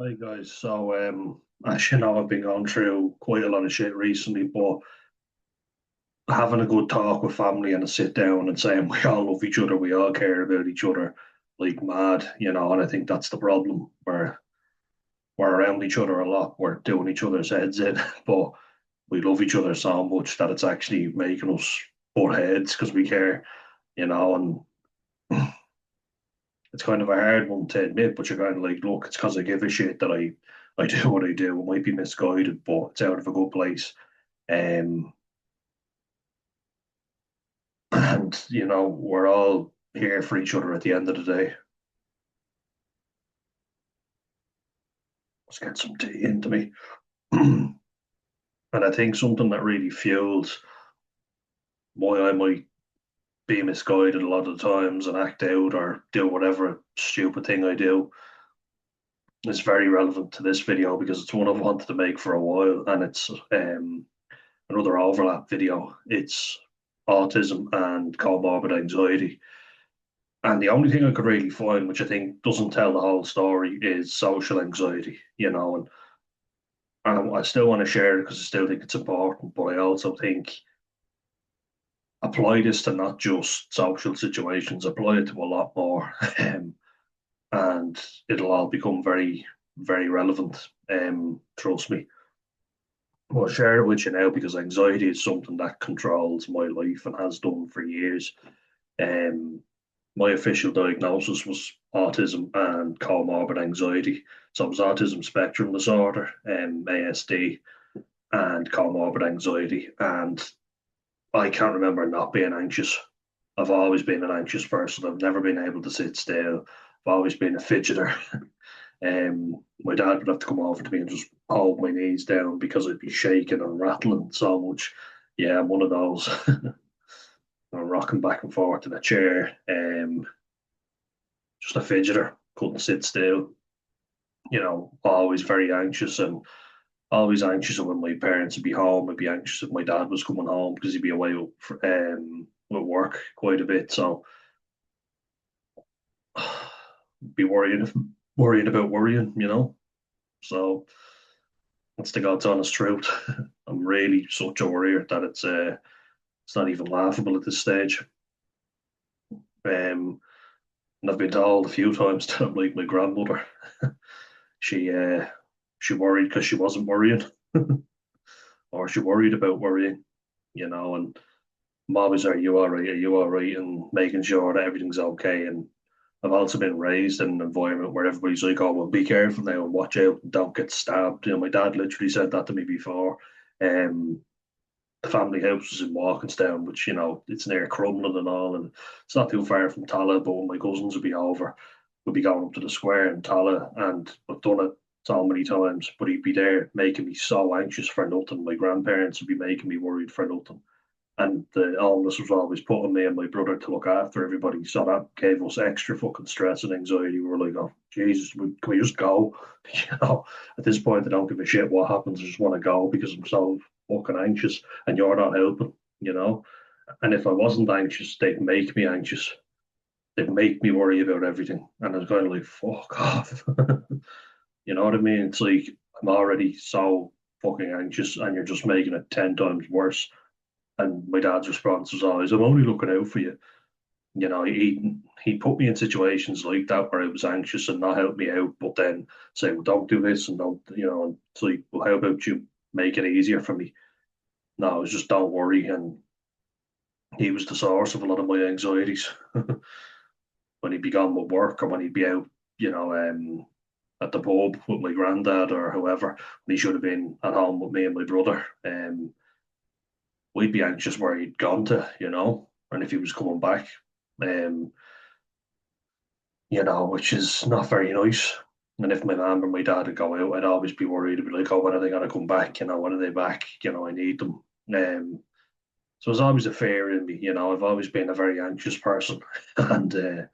Hi guys. As you know, I've been going through quite a lot of shit recently, but having a good talk with family and a sit down and saying we all love each other, we all care about each other like mad, and I think that's the problem. We're around each other a lot, we're doing each other's heads in, but we love each other so much that it's actually making us butt heads because we care, and it's kind of a hard one to admit, but you're kind of like, look, it's because I give a shit that I do what I do. It might be misguided, but it's out of a good place. Um, and we're all here for each other at the end of the day. Let's get some tea into me. And I think something that really fuels why I might be misguided a lot of the times and act out or do whatever stupid thing I do is very relevant to this video because it's one I've wanted to make for a while, and it's another overlap video. It's autism and comorbid anxiety. And the only thing I could really find, which I think doesn't tell the whole story, is social anxiety, and I still want to share it because I still think it's important, but I also think apply this to not just social situations, apply it to a lot more, and it'll all become very, very relevant. Trust me. I'll share it with you now because anxiety is something that controls my life and has done for years. Um, my official diagnosis was autism and comorbid anxiety. So it was autism spectrum disorder, ASD, and comorbid anxiety. And I can't remember not being anxious. I've always been an anxious person. I've never been able to sit still. I've always been a fidgeter. My dad would have to come over to me and just hold my knees down because I'd be shaking and rattling so much. Yeah, I'm one of those. I'm rocking back and forth in a chair. Just a fidgeter, couldn't sit still. Always very anxious and always anxious when my parents would be home. I'd be anxious if my dad was coming home because he'd be away with work quite a bit. So be worrying about worrying. So that's the God's honest truth. I'm really such a worrier that it's not even laughable at this stage. Um, and I've been told a few times that I'm like my grandmother. She uh, she worried because she wasn't worrying, or she worried about worrying. And I'm always, are you all right? Are you all right? And making sure that everything's okay. And I've also been raised in an environment where everybody's like, oh, well, be careful now and watch out and don't get stabbed. My dad literally said that to me before. Um, the family house was in Walkinstown, which, it's near Crumlin and all. And it's not too far from Tala, but when my cousins would be over, we'd be going up to the square in Tala. And I've done it so many times, but he'd be there making me so anxious for nothing. My grandparents would be making me worried for nothing, and the illness was always putting me and my brother to look after everybody. So that gave us extra fucking stress and anxiety. We were like, oh, Jesus, can we just go? At this point, I don't give a shit what happens. I just want to go because I'm so fucking anxious and you're not helping. And if I wasn't anxious, they'd make me anxious. They'd make me worry about everything. And I was kind of like, fuck off. You know what I mean? It's like, I'm already so fucking anxious and you're just making it 10 times worse. And my dad's response was always, "I'm only looking out for you." He put me in situations like that where I was anxious and not help me out, but then say, "Well, don't do this and don't," And it's like, "Well, how about you make it easier for me?" No, it was just don't worry, and he was the source of a lot of my anxieties when he'd be gone with work or when he'd be out, at the pub with my granddad or whoever. When he should have been at home with me and my brother. We'd be anxious where he'd gone to, and if he was coming back, um, which is not very nice. And if my mum or my dad would go out, I'd always be worried. I'd be like, oh, when are they going to come back? When are they back? I need them. So there's always a fear in me. I've always been a very anxious person. And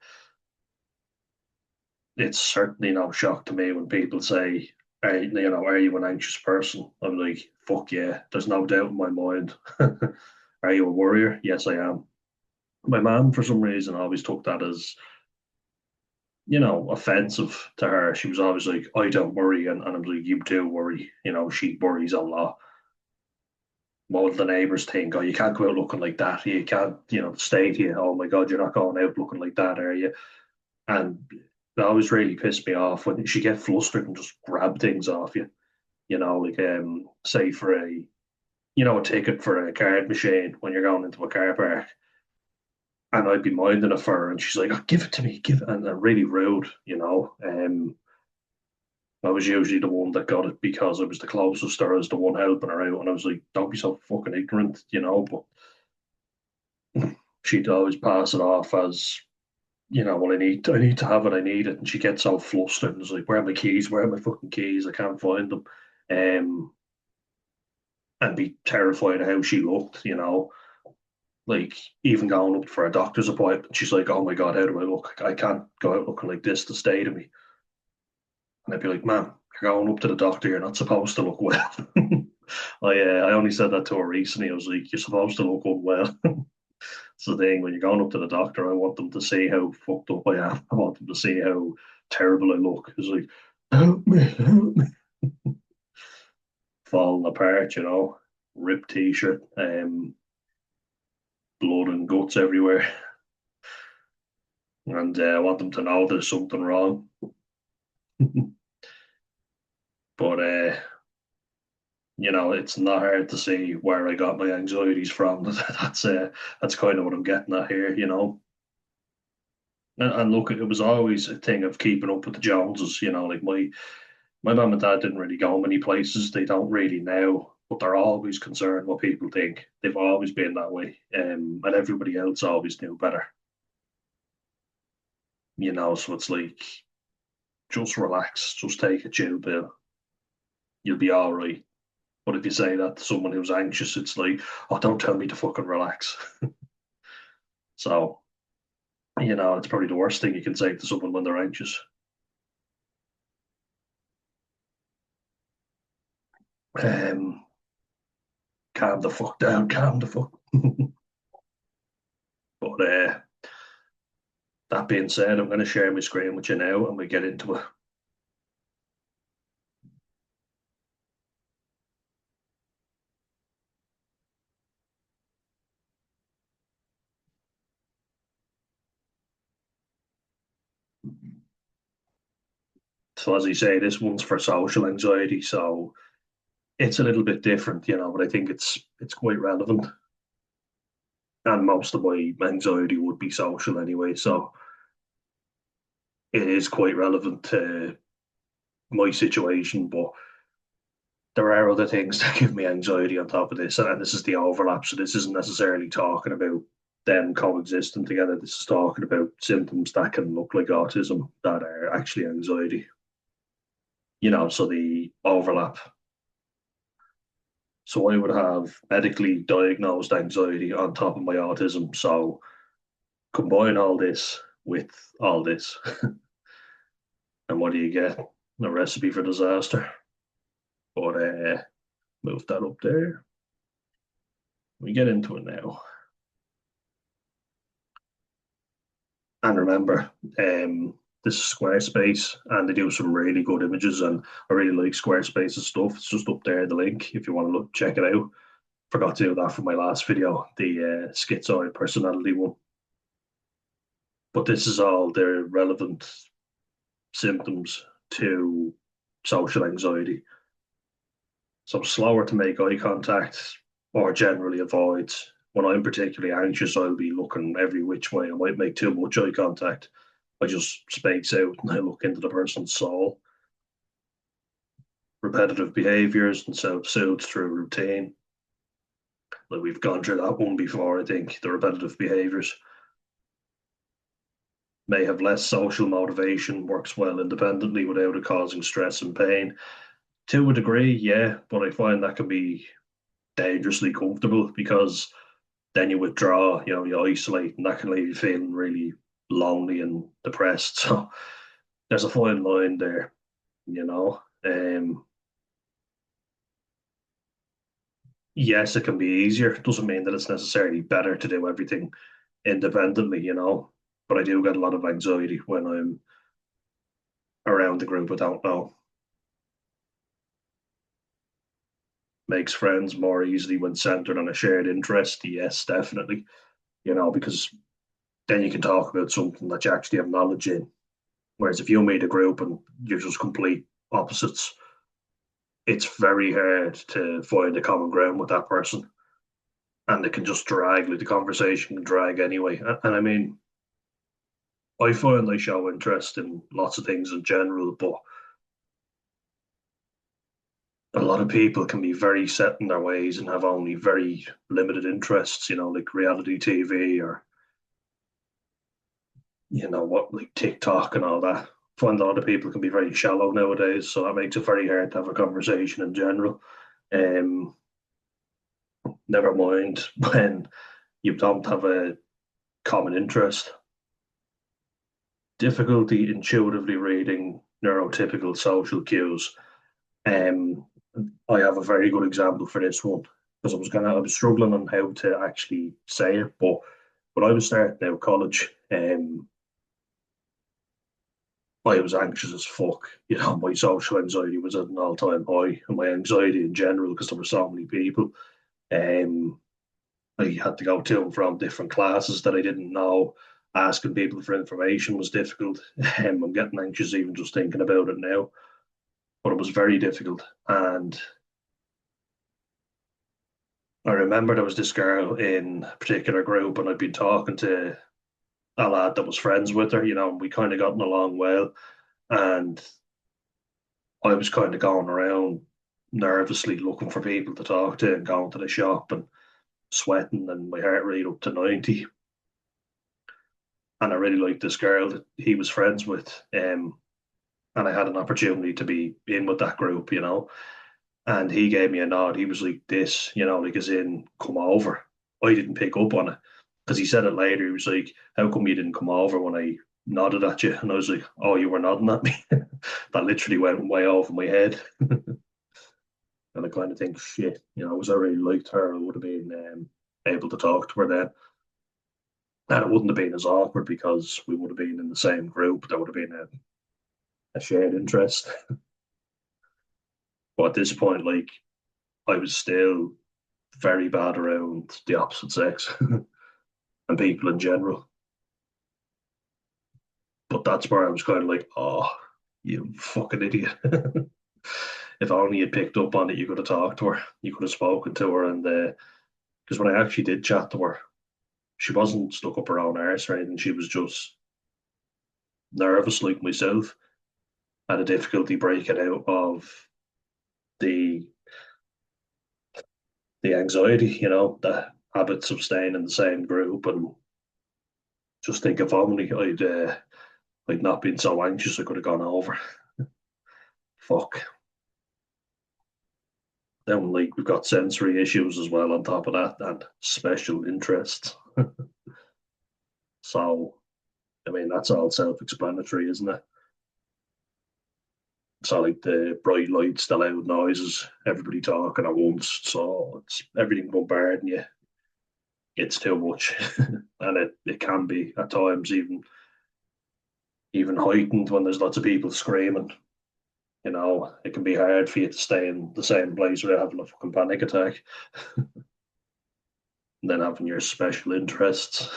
it's certainly no shock to me when people say, are you an anxious person? I'm like, fuck yeah, there's no doubt in my mind. Are you a worrier? Yes, I am. My mum, for some reason, always took that as offensive to her. She was always like, I don't worry. And I'm like, you do worry. She worries a lot. What will the neighbors think? Oh, you can't go out looking like that. You can't, stay to you. Oh my God, you're not going out looking like that, are you? And that always really pissed me off when she get flustered and just grab things off you. Like say for a ticket for a card machine when you're going into a car park. And I'd be minding it for her, and she's like, oh, "Give it to me, give it," and really rude. I was usually the one that got it because I was the closest or I was the one helping her out, and I was like, "Don't be so fucking ignorant." But she'd always pass it off as, well, I need to have it, I need it, and she gets so flustered and is like, "Where are my keys? Where are my fucking keys? I can't find them." Um, and be terrified of how she looked. Like even going up for a doctor's appointment, she's like, "Oh my God, how do I look? I can't go out looking like this to stay to me." And I'd be like, "Ma'am, you're going up to the doctor. You're not supposed to look well." I only said that to her recently. I was like, "You're supposed to look unwell." It's the thing when you're going up to the doctor. I want them to see how fucked up I am. I want them to see how terrible I look. It's like, help me, falling apart. Ripped t-shirt, blood and guts everywhere, and I want them to know there's something wrong. But it's not hard to see where I got my anxieties from. That's kind of what I'm getting at here. And look, it was always a thing of keeping up with the Joneses. Like my mum and dad didn't really go many places. They don't really now, but they're always concerned what people think. They've always been that way, and everybody else always knew better. So it's like just relax, just take a chill pill, you'll be all right. But if you say that to someone who's anxious, it's like, oh, don't tell me to fucking relax. So, it's probably the worst thing you can say to someone when they're anxious. Um, Calm the fuck down, calm the fuck. But that being said, I'm going to share my screen with you now and we get into it. So, as I say, this one's for social anxiety. So, it's a little bit different, but I think it's quite relevant. And most of my anxiety would be social anyway. So, it is quite relevant to my situation, but there are other things that give me anxiety on top of this, and this is the overlap. So this isn't necessarily talking about them coexisting together. This is talking about symptoms that can look like autism that are actually anxiety. So the overlap. So I would have medically diagnosed anxiety on top of my autism. So combine all this with all this, and what do you get? A recipe for disaster. But move that up there. We get into it now. And remember, this is Squarespace, and they do some really good images, and I really like Squarespace's stuff. It's just up there, the link, if you want to look, check it out. Forgot to do that for my last video, the schizoid personality one. But this is all the relevant symptoms to social anxiety. So slower to make eye contact or generally avoid. When I'm particularly anxious, I'll be looking every which way. I might make too much eye contact. I just space out and I look into the person's soul. Repetitive behaviors and self-soothe through routine. Like we've gone through that one before, I think. The repetitive behaviors may have less social motivation, works well independently without it causing stress and pain. To a degree, yeah, but I find that can be dangerously comfortable because then you withdraw, you isolate, and that can leave you feeling really lonely and depressed. So there's a fine line there, you know. Yes, it can be easier. It doesn't mean that it's necessarily better to do everything independently. But I do get a lot of anxiety when I'm around the group I don't know. Makes friends more easily when centered on a shared interest. Yes, definitely. Because then you can talk about something that you actually have knowledge in. Whereas if you meet a group and you're just complete opposites, it's very hard to find a common ground with that person. And it can just drag, like the conversation can drag anyway. And I mean, I find I show interest in lots of things in general, but a lot of people can be very set in their ways and have only very limited interests, like reality TV or, what, like TikTok and all that. I find a lot of people can be very shallow nowadays, so that makes it very hard to have a conversation in general. Um, Never mind when you don't have a common interest. Difficulty intuitively reading neurotypical social cues. Um, I have a very good example for this one because I was struggling on how to actually say it, but when I was starting out college, I was anxious as fuck. My social anxiety was at an all-time high, and my anxiety in general because there were so many people. Um, I had to go to and from different classes that I didn't know. Asking people for information was difficult. I'm getting anxious even just thinking about it now, but it was very difficult. And I remember there was this girl in a particular group, and I'd been talking to a lad that was friends with her, and we kind of gotten along well. And I was kind of going around nervously looking for people to talk to and going to the shop and sweating and my heart rate up to 90. And I really liked this girl that he was friends with. And I had an opportunity to be in with that group, And he gave me a nod. He was like this, like as in, come over. I didn't pick up on it because he said it later. He was like, how come you didn't come over when I nodded at you? And I was like, oh, you were nodding at me. That literally went way over my head. And I kind of think, shit, was I really liked her, I would have been able to talk to her then. And it wouldn't have been as awkward because we would have been in the same group. There would have been a shared interest. But at this point, like, I was still very bad around the opposite sex and people in general. But that's where I was kind of like, oh, you fucking idiot. If only you'd picked up on it, you could have talked to her, you could have spoken to her. And because when I actually did chat to her, she wasn't stuck up her own arse or anything. She was just nervous like myself, had a difficulty breaking out of the the anxiety, the habits of staying in the same group, and just think if only I'd not been so anxious, I could have gone over. Fuck. Then like we've got sensory issues as well on top of that, and special interests. So I mean that's all self-explanatory, isn't it? So like the bright lights, the loud noises, everybody talking at once. So it's everything bombarding you. It's too much, and it can be at times even heightened when there's lots of people screaming. It can be hard for you to stay in the same place without having a fucking panic attack. And then having your special interests,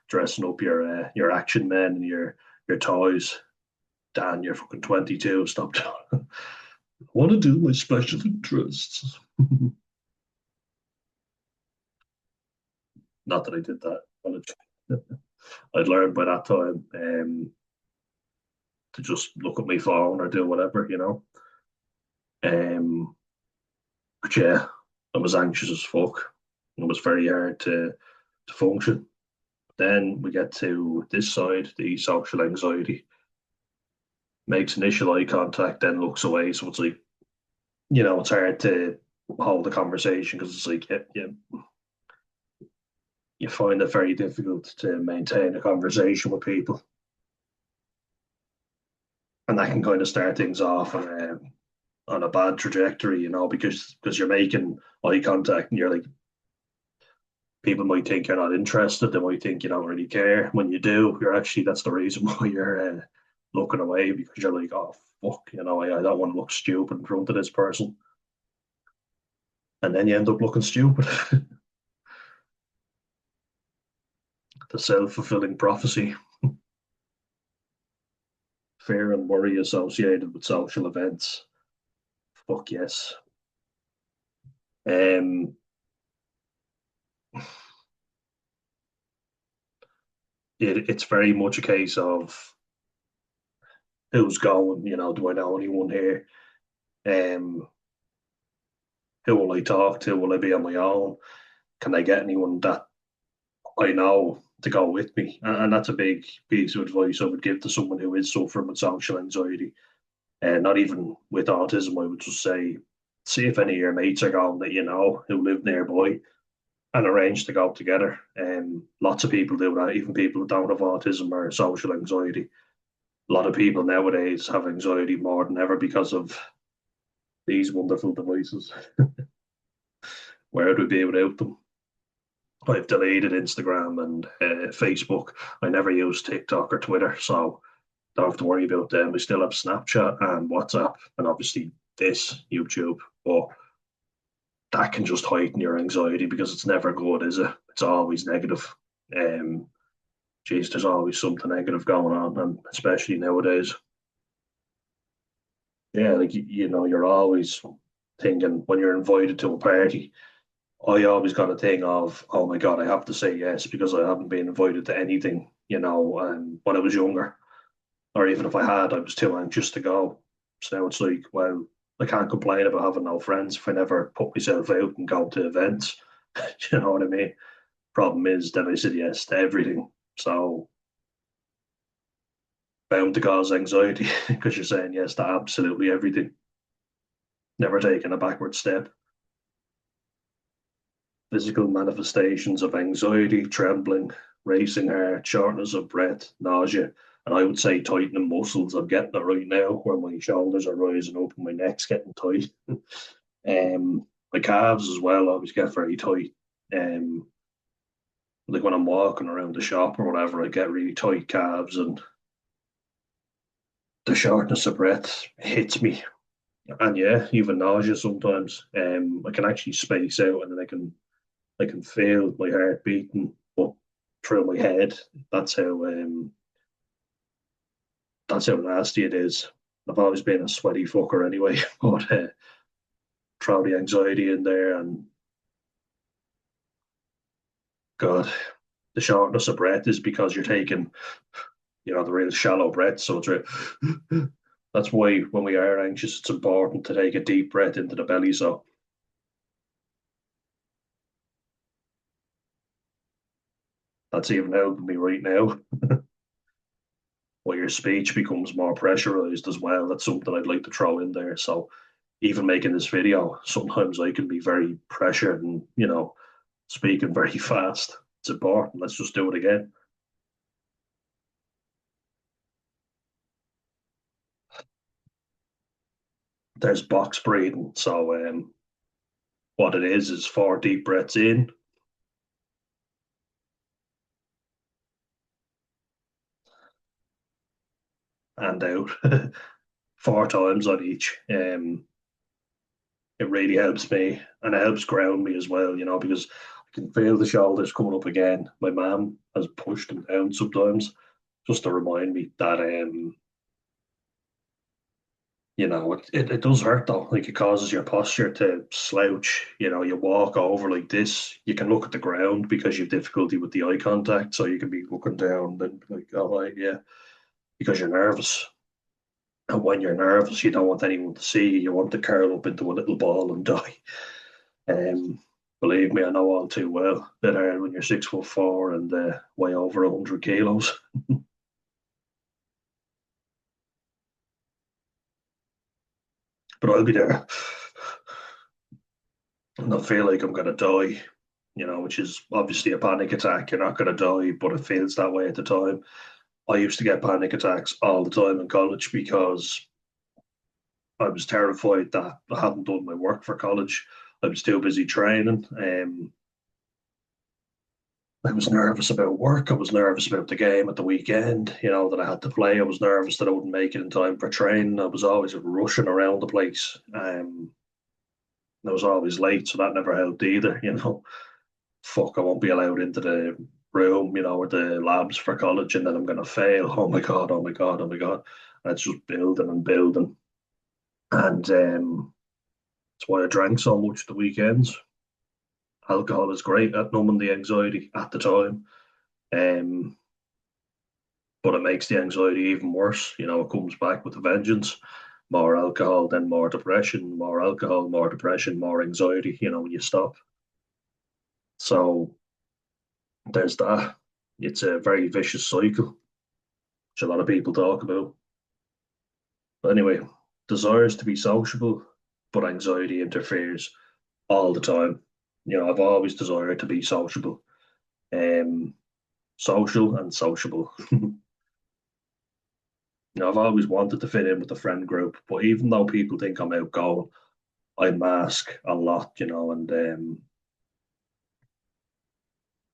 dressing up your action men and your toys. Dan, you're fucking 22. Stop. I want to do my special interests. Not that I did that. I'd learned by that time to just look at my phone or do whatever. Um, but yeah, I was anxious as fuck. It was very hard to function. Then we get to this side, the social anxiety. Makes initial eye contact, then looks away. So it's like, it's hard to hold the conversation because it's like, you find it very difficult to maintain a conversation with people. And that can kind of start things off on a bad trajectory, because you're making eye contact and you're like, people might think you're not interested. They might think you don't really care. When you do, you're actually, that's the reason why looking away because you're like, oh fuck, I don't want to look stupid in front of this person, and then you end up looking stupid. The self-fulfilling prophecy. Fear and worry associated with social events. Fuck yes. Um, it's very much a case of who's going. Do I know anyone here? Um, who will I talk to? Will I be on my own? Can I get anyone that I know to go with me? And that's a big piece of advice I would give to someone who is suffering with social anxiety. And not even with autism, I would just say, see if any of your mates are going that you know who live nearby and arrange to go together. Lots of people do that, even people who don't have autism or social anxiety. A lot of people nowadays have anxiety more than ever because of these wonderful devices. Where would we be without them? I've deleted Instagram and Facebook. I never use TikTok or Twitter, so don't have to worry about them. We still have Snapchat and WhatsApp, and obviously this YouTube. But that can just heighten your anxiety because it's never good, is it? It's always negative. Um, Geez, there's always something negative going on, and especially nowadays. Yeah, like you're always thinking when you're invited to a party. I always got a thing of, oh my God, I have to say yes because I haven't been invited to anything, when I was younger, or even if I had, I was too anxious to go. So now it's like, well, I can't complain about having no friends if I never put myself out and go to events. You know what I mean? Problem is that I said yes to everything. So bound to cause anxiety because you're saying yes to absolutely everything, never taking a backward step. Physical manifestations of anxiety, trembling, racing heart, shortness of breath, nausea, and I would say tightening muscles. I'm getting it right now where my shoulders are rising up and my neck's getting tight. My calves as well always get very tight. Um, like when I'm walking around the shop or whatever, I get really tight calves and the shortness of breath hits me. And yeah, even nausea sometimes. I can actually space out and then I can feel my heart beating up through my head. That's how um that's how nasty it is. I've always been a sweaty fucker anyway, but throw the anxiety in there and God, the shortness of breath is because you're taking, the real shallow breath. So it's that's why when we are anxious, it's important to take a deep breath into the belly. So that's even helping me right now. While your speech becomes more pressurized as well. That's something I'd like to throw in there. So even making this video, sometimes I can be very pressured and, speaking very fast. It's important. Let's just do it again. There's box breathing. So what it is 4 deep breaths in and out, 4 times on each. It really helps me and it helps ground me as well, because I can feel the shoulders coming up again. My mom has pushed them down sometimes just to remind me that it does hurt though. Like it causes your posture to slouch. You walk over like this, you can look at the ground because you have difficulty with the eye contact. So you can be looking down and like, oh, right, yeah, because you're nervous. And when you're nervous, you don't want anyone to see you. You want to curl up into a little ball and die. Um, Believe me, I know all too well. Bit hard when you're 6'4" and weigh over 100 kilos. But I'll be there and I feel like I'm gonna die, which is obviously a panic attack. You're not gonna die, but it feels that way at the time. I used to get panic attacks all the time in college because I was terrified that I hadn't done my work for college. I was too busy training. I was nervous about work. I was nervous about the game at the weekend, that I had to play. I was nervous that I wouldn't make it in time for training. I was always rushing around the place. I was always late, so that never helped either. Fuck, I won't be allowed into the room, with the labs for college, and then I'm going to fail. Oh my God, oh my God, oh my God. And it's just building and building. And that's why I drank so much the weekends. Alcohol is great at numbing the anxiety at the time. Um, but it makes the anxiety even worse. It comes back with a vengeance. More alcohol, then more depression, more alcohol, more depression, more anxiety, when you stop. So there's that. It's a very vicious cycle, which a lot of people talk about. But anyway, desires to be sociable, but anxiety interferes all the time. I've always desired to be sociable, um, social and sociable. I've always wanted to fit in with the friend group, but even though people think I'm outgoing, I mask a lot, and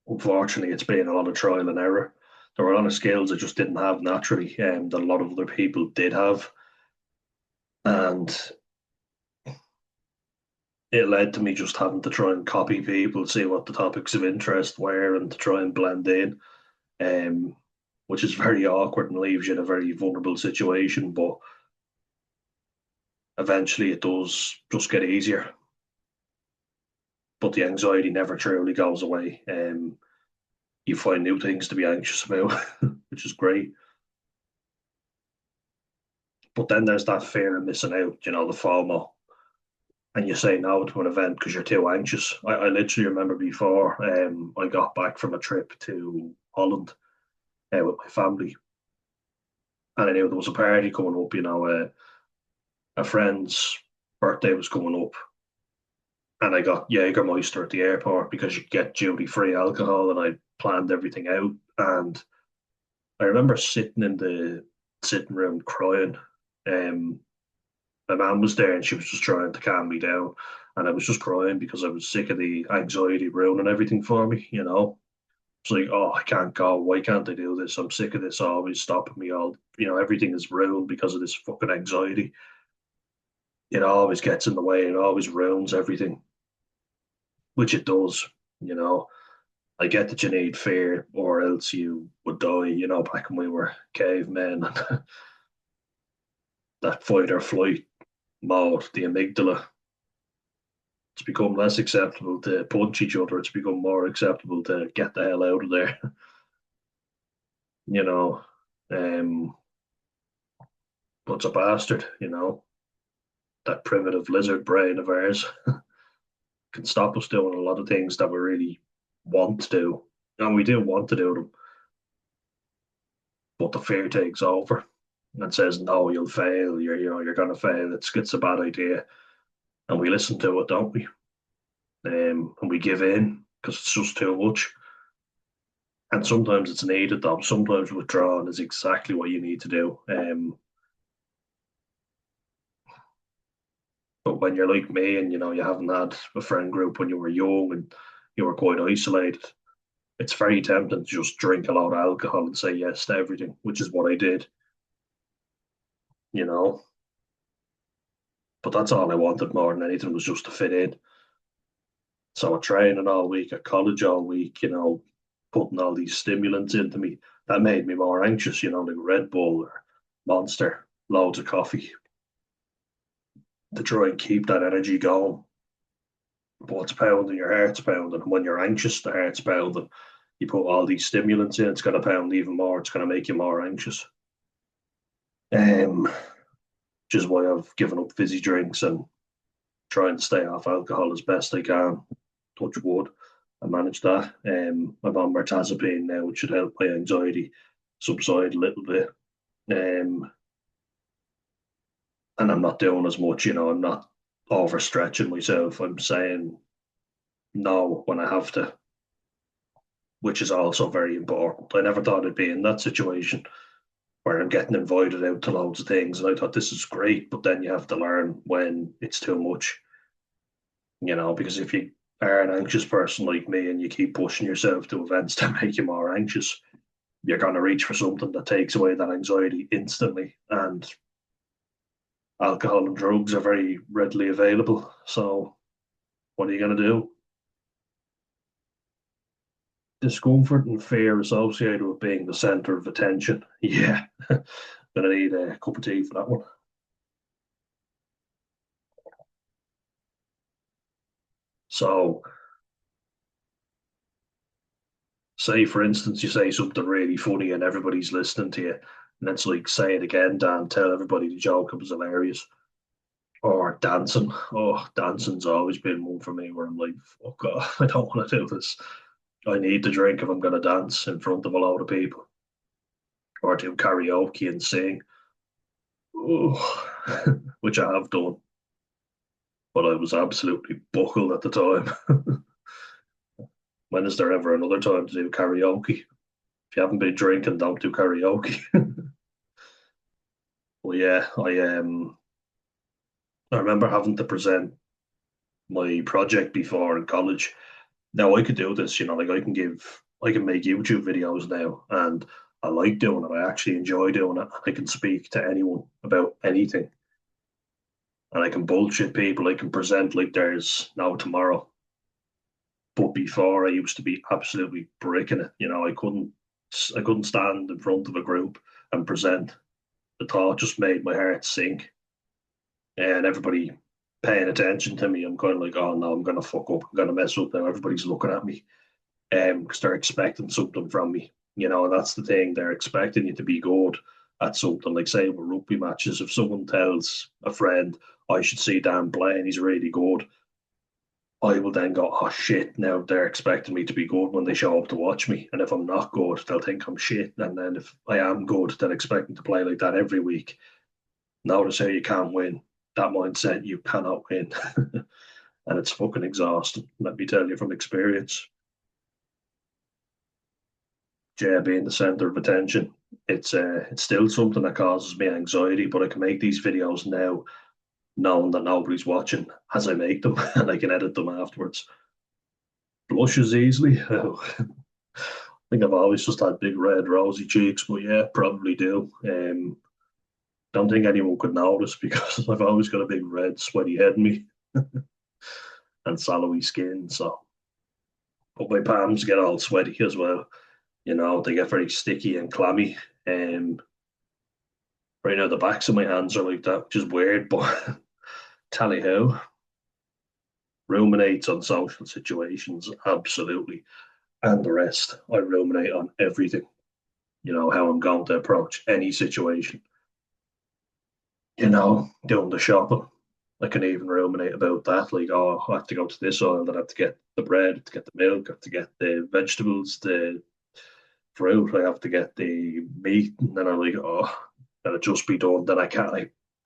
unfortunately, it's been a lot of trial and error. There were a lot of skills I just didn't have naturally, that a lot of other people did have, and it led to me just having to try and copy people, see what the topics of interest were, and to try and blend in, um, which is very awkward and leaves you in a very vulnerable situation. But eventually, it does just get easier. But the anxiety never truly goes away. You find new things to be anxious about, which is great. But then there's that fear of missing out, the FOMO, and you say no to an event because you're too anxious. I literally remember before I got back from a trip to Holland with my family, and I knew there was a party coming up. A friend's birthday was coming up, and I got Jägermeister at the airport because you get duty free alcohol, and I planned everything out. And I remember sitting in the sitting room crying. Um, my mum was there, and she was just trying to calm me down, and I was just crying because I was sick of the anxiety ruining everything for me. It's like, oh, I can't go. Why can't I do this? I'm sick of this always stopping me. Everything is ruined because of this fucking anxiety. It always gets in the way. It always ruins everything, which it does. You know, I get that you need fear or else you would die. Back when we were cavemen, that fight or flight mode, the amygdala, it's become less acceptable to punch each other. It's become more acceptable to get the hell out of there. you know, um, but it's a bastard. That primitive lizard brain of ours can stop us doing a lot of things that we really want to do. And we do want to do them, but the fear takes over and says, no, you'll fail. You're going to fail. It's a bad idea. And we listen to it, don't we? And we give in because it's just too much. And sometimes it's needed, though. Sometimes withdrawing is exactly what you need to do. But when you're like me and you haven't had a friend group when you were young and you were quite isolated, it's very tempting to just drink a lot of alcohol and say yes to everything, which is what I did, you know. But that's all I wanted more than anything was just to fit in. So I training all week, at college all week, putting all these stimulants into me. That made me more anxious, like Red Bull or Monster, loads of coffee to try and keep that energy going. But it's pounding, your heart's pounding. And when you're anxious, the heart's pounding. You put all these stimulants in, it's going to pound even more. It's going to make you more anxious. Which is why I've given up fizzy drinks and trying to stay off alcohol as best I can. Touch wood, I manage that. I'm on mirtazapine now, which should help my anxiety subside a little bit. And I'm not doing as much. I'm not overstretching myself. I'm saying no when I have to, which is also very important. I never thought I'd be in that situation where I'm getting invited out to loads of things, and I thought this is great, but then you have to learn when it's too much. Because if you are an anxious person like me and you keep pushing yourself to events that make you more anxious, you're going to reach for something that takes away that anxiety instantly. And alcohol and drugs are very readily available. So, what are you going to do? Discomfort and fear associated with being the center of attention. Yeah, gonna need a cup of tea for that one. So, say for instance, you say something really funny and everybody's listening to you, and it's like, say it again, Dan, tell everybody the joke, it was hilarious. Or dancing. Oh, dancing's always been one for me where I'm like, oh God, I don't want to do this. I need to drink if I'm going to dance in front of a load of people or do karaoke and sing. Oh, which I have done, but I was absolutely buckled at the time. When is there ever another time to do karaoke? If you haven't been drinking, don't do karaoke. Well, yeah, I remember having to present my project before in college. Now I could do this, like I can make YouTube videos now, and I like doing it. I actually enjoy doing it. I can speak to anyone about anything, and I can bullshit people. I can present like there's no tomorrow. But before, I used to be absolutely breaking it. I couldn't stand in front of a group and present. The thought just made my heart sink, and everybody paying attention to me. I'm kind of like, oh no, I'm gonna fuck up. I'm gonna mess up now. Everybody's looking at me, because they're expecting something from me. And that's the thing. They're expecting you to be good at something. Like say with rugby matches, if someone tells a friend, I should see Dan playing, he's really good. I will then go, oh shit, now they're expecting me to be good when they show up to watch me. And if I'm not good, they'll think I'm shit. And then if I am good, they'll expect me to play like that every week. Notice how you can't win. That mindset, you cannot win. And it's fucking exhausting. Let me tell you from experience. Yeah, being the center of attention. It's still something that causes me anxiety, but I can make these videos now knowing that nobody's watching as I make them and I can edit them afterwards. Blushes easily. Oh, I think I've always just had big red rosy cheeks, but yeah, probably do. Don't think anyone could notice because I've always got a big red sweaty head in me and sallowy skin. So, but my palms get all sweaty as well. They get very sticky and clammy. Right now, the backs of my hands are like that, which is weird, but tally ho, ruminates on social situations, absolutely. And the rest, I ruminate on everything, how I'm going to approach any situation, doing the shopping. I can even ruminate about that, like, oh, I have to go to this aisle, then I have to get the bread, to get the milk, I have to get the vegetables, the fruit, I have to get the meat, and then I'm like, oh, that'll just be done. Then I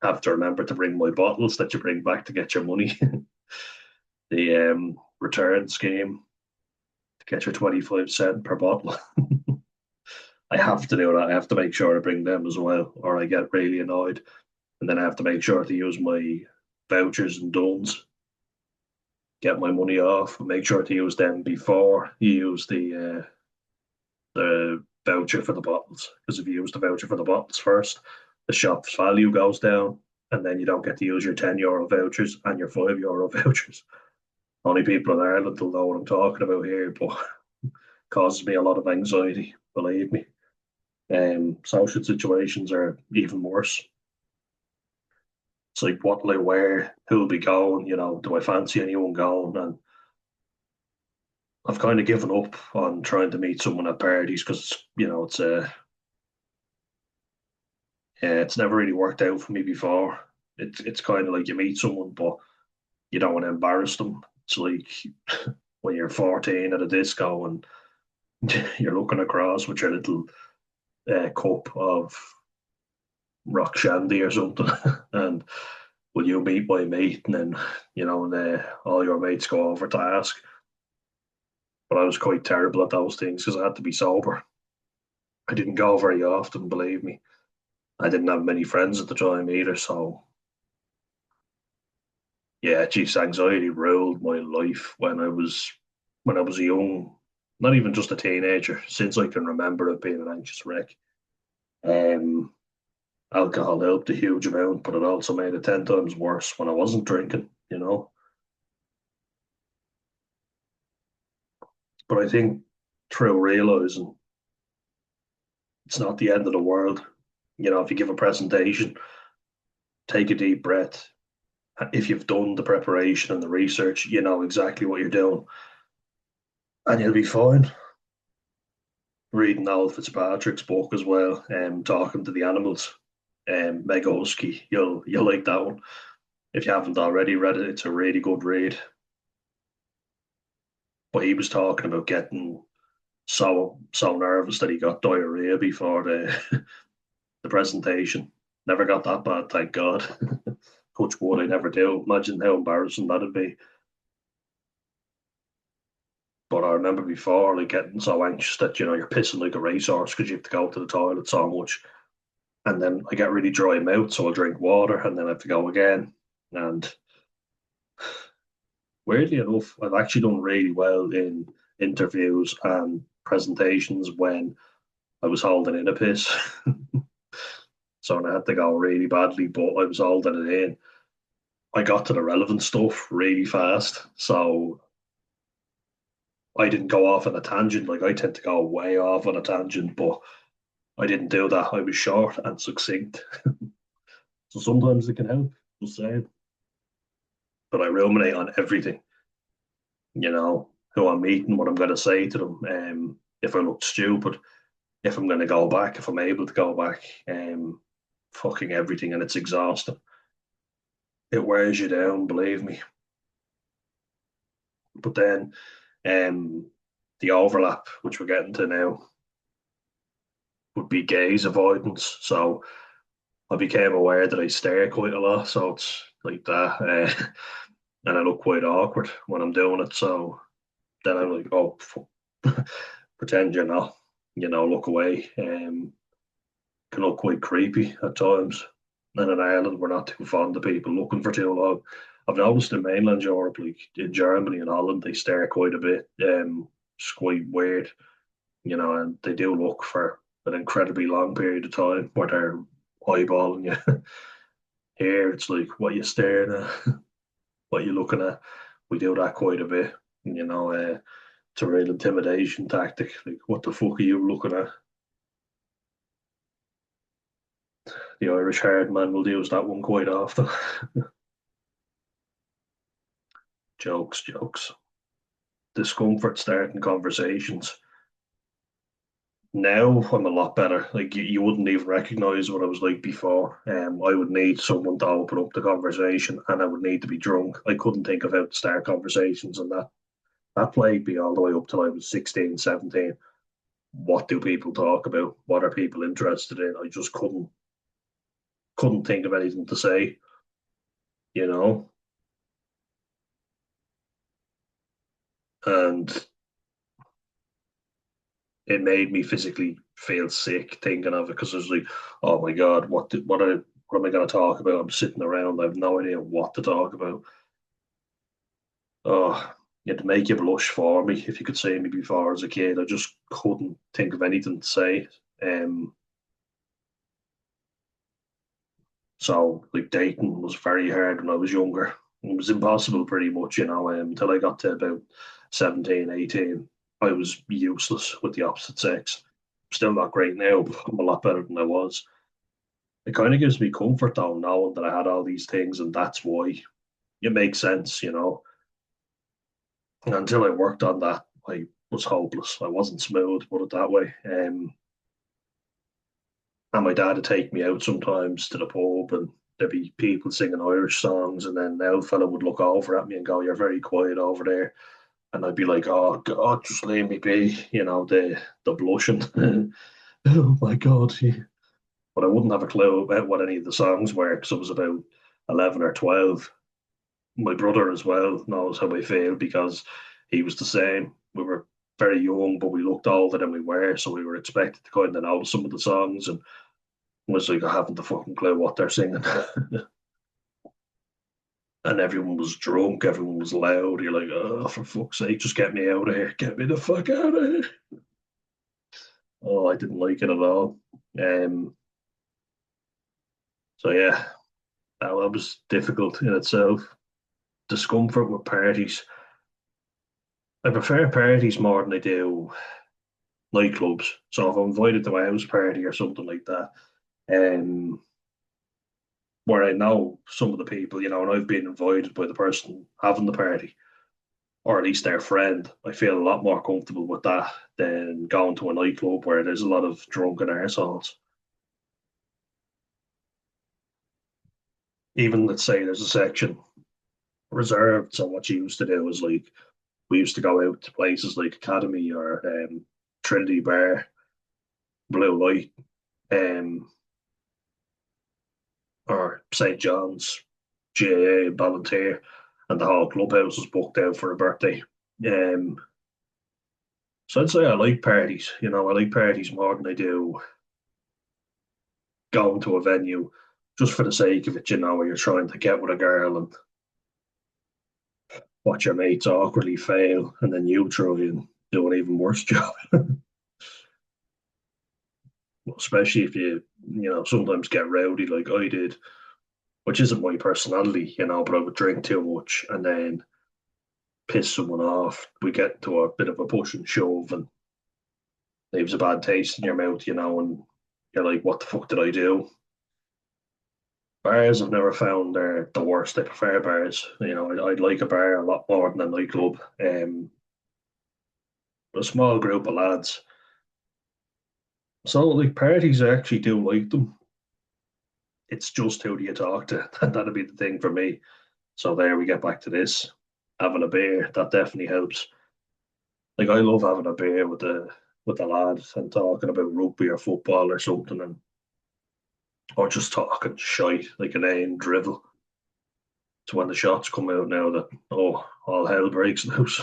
have to remember to bring my bottles that you bring back to get your money. The return scheme to get your 25 cent per bottle. I have to do that. I have to make sure I bring them as well, or I get really annoyed. And then I have to make sure to use my vouchers and duns, get my money off, and make sure to use them before you use the voucher for the bottles. Because if you use the voucher for the bottles first, the shop's value goes down, and then you don't get to use your €10 vouchers and your €5 vouchers. Only people in Ireland will know what I'm talking about here, but causes me a lot of anxiety, believe me. Social situations are even worse. It's like, what will I wear? Who'll be going? Do I fancy anyone going? And I've kind of given up on trying to meet someone at parties because, it's never really worked out for me before. It's kind of like you meet someone, but you don't want to embarrass them. It's like when you're 14 at a disco and you're looking across with your little cup of rock shandy or something, and will you meet my mate? And then all your mates go over to ask. But I was quite terrible at those things because I had to be sober. I didn't go very often, believe me. I didn't have many friends at the time either, so Yeah, geez, anxiety ruled my life when I was a young, not even just a teenager. Since I can remember it being an anxious wreck. Um, Alcohol helped a huge amount, but it also made it 10 times worse when I wasn't drinking. But I think through realizing it's not the end of the world. If you give a presentation, take a deep breath. If you've done the preparation and the research, you know exactly what you're doing, and you'll be fine. Reading Noel Fitzpatrick's book as well, talking to the animals, Mega Husky. You'll like that one. If you haven't already read it, it's a really good read. But he was talking about getting so nervous that he got diarrhea before the presentation. Never got that bad, thank God. Touch wood, I never do. Imagine how embarrassing that'd be. But I remember before, like getting so anxious that you're pissing like a racehorse because you have to go to the toilet so much, and then I get really dry mouth, so I'll drink water, and then I have to go again. And weirdly enough, I've actually done really well in interviews and presentations when I was holding in a piss. So I had to go really badly, but I was holding it in. I got to the relevant stuff really fast, so I didn't go off on a tangent. Like I tend to go way off on a tangent, but I didn't do that. I was short and succinct. So sometimes it can help. Just saying. But I ruminate on everything. Who I'm meeting, what I'm going to say to them. If I look stupid, if I'm going to go back, if I'm able to go back. Fucking everything, and it's exhausting. It wears you down, believe me. But then, the overlap, which we're getting to now, would be gaze avoidance. So I became aware that I stare quite a lot. So it's like that. And I look quite awkward when I'm doing it. So then I'm like, oh, pretend you're not, look away. Can look quite creepy at times. And in Ireland, we're not too fond of people looking for too long. I've noticed in mainland Europe, like in Germany and Holland, they stare quite a bit. It's quite weird, and they do look for an incredibly long period of time where they're eyeballing you. Here, it's like what you staring at, what you looking at. We do that quite a bit, it's a real intimidation tactic. Like, what the fuck are you looking at? The Irish hard man will use that one quite often. Jokes, jokes. Discomfort starting conversations. Now I'm a lot better. Like you wouldn't even recognize what I was like before. I would need someone to open up the conversation, and I would need to be drunk. I couldn't think of how to start conversations, and that plagued me all the way up till I was 16, 17. What do people talk about? What are people interested in? I just couldn't think of anything to say. You know, and it made me physically feel sick thinking of it because I was like, oh my god, what am I going to talk about? I'm sitting around, I have no idea what to talk about. Oh, you had to make you blush for me if you could see me before as a kid. I just couldn't think of anything to say. Um, so like dating was very hard when I was younger. It was impossible pretty much, until I got to about 17, 18. I was useless with the opposite sex. Still not great now, but I'm a lot better than I was. It kind of gives me comfort though, knowing that I had all these things, and that's why it makes sense. And until I worked on that, I was hopeless. I wasn't smooth, put it that way. And my dad would take me out sometimes to the pub, and there'd be people singing Irish songs, and then the old fella would look over at me and go, "You're very quiet over there." And I'd be like, "Oh God, just leave me be," the blushing. Oh my God. But I wouldn't have a clue about what any of the songs were because I was about 11 or 12. My brother as well knows how I feel because he was the same. We were very young, but we looked older than we were, so we were expected to kind of know some of the songs, and I was like, I haven't the fucking clue what they're singing. and everyone was drunk, everyone was loud. You're like, oh, for fuck's sake, just get me out of here, get me the fuck out of here. Oh, I didn't like it at all. Um, so yeah, that was difficult in itself. Discomfort with parties. I prefer parties more than I do nightclubs. So if I'm invited to a house party or something like that, um, where I know some of the people, and I've been invited by the person having the party, or at least their friend, I feel a lot more comfortable with that than going to a nightclub where there's a lot of drunken arseholes. Even let's say there's a section reserved. So what you used to do is like we used to go out to places like Academy or Trinity Bar, Blue Light, um, or St. John's, GAA, Volunteer, and the whole clubhouse was booked out for a birthday. Um, so I'd say I like parties. I like parties more than I do going to a venue just for the sake of it. Where you're trying to get with a girl and watch your mates awkwardly fail, and then you try and do an even worse job. Especially if sometimes get rowdy like I did, which isn't my personality, but I would drink too much and then piss someone off. We get to a bit of a push and shove and leaves a bad taste in your mouth, and you're like, what the fuck did I do? Bars I've never found are the worst. I prefer bars. I'd like a bar a lot more than a nightclub. A small group of lads. So like parties, I actually do like them. It's just who do you talk to? That'd be the thing for me. So there we get back to this. Having a beer, that definitely helps. Like I love having a beer with the lads and talking about rugby or football or something, and or just talking shite like an A and drivel. It's when the shots come out now that all hell breaks loose.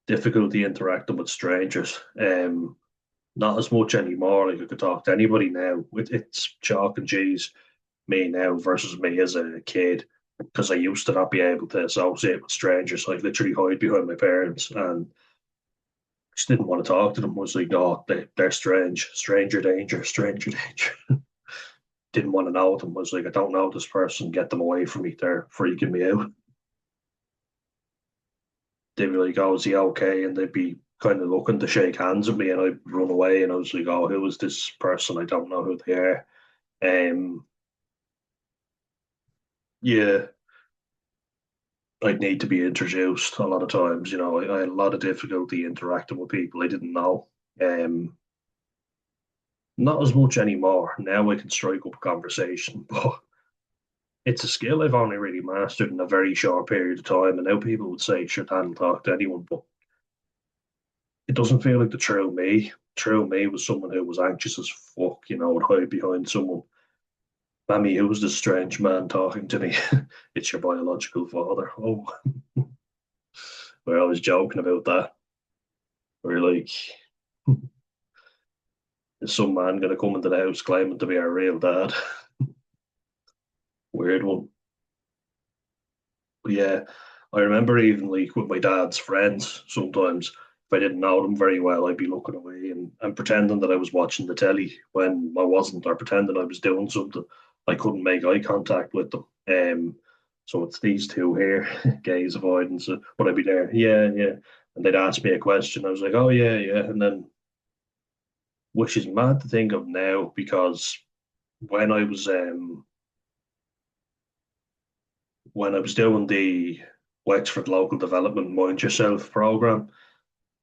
Difficulty interacting with strangers. Not as much anymore. Like I could talk to anybody now. It's chalk and cheese. Me now versus me as a kid, because I used to not be able to associate with strangers. I'd literally hide behind my parents and just didn't want to talk to them. I was like, oh, they're strange, stranger danger. Didn't want to know them. I was like, I don't know this person. Get them away from me. They're freaking me out. They'd be like, oh, is he okay? And they'd be kind of looking to shake hands with me, and I'd run away. And I was like, oh, who is this person? I don't know who they are. Um, yeah, I'd need to be introduced a lot of times. I had a lot of difficulty interacting with people I didn't know. Um, Not as much anymore. Now I can strike up a conversation, but it's a skill I've only really mastered in a very short period of time. And now people would say, sure, I'll talk to anyone, but it doesn't feel like the true me. True me was someone who was anxious as fuck, would hide behind someone. Mammy, who's this strange man talking to me? It's your biological father. Oh, we're always joking about that. We're like, is some man going to come into the house claiming to be our real dad? Weird one. But yeah, I remember even like with my dad's friends, sometimes if I didn't know them very well, I'd be looking away and pretending that I was watching the telly when I wasn't, or pretending I was doing something. I couldn't make eye contact with them. So it's these two here, gaze avoidance. Would I be there? Yeah, yeah. And they'd ask me a question. I was like, oh yeah, yeah. And then, which is mad to think of now, because when I was when I was doing the Wexford Local Development Mind Yourself program,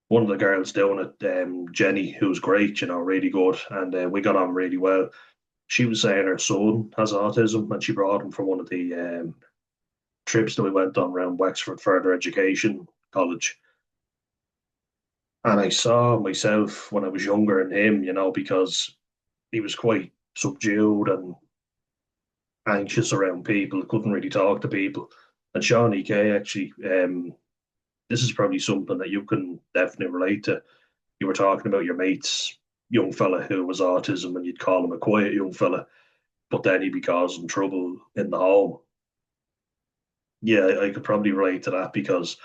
one of the girls doing it, Jenny, who's great, really good, and we got on really well. She was saying her son has autism, and she brought him for one of the trips that we went on around Wexford Further Education College. And I saw myself when I was younger in him, because he was quite subdued and anxious around people, couldn't really talk to people. And Sean EK actually, this is probably something that you can definitely relate to. You were talking about your mate's young fella who was autism, and you'd call him a quiet young fella, but then he'd be causing trouble in the home. Yeah, I could probably relate to that because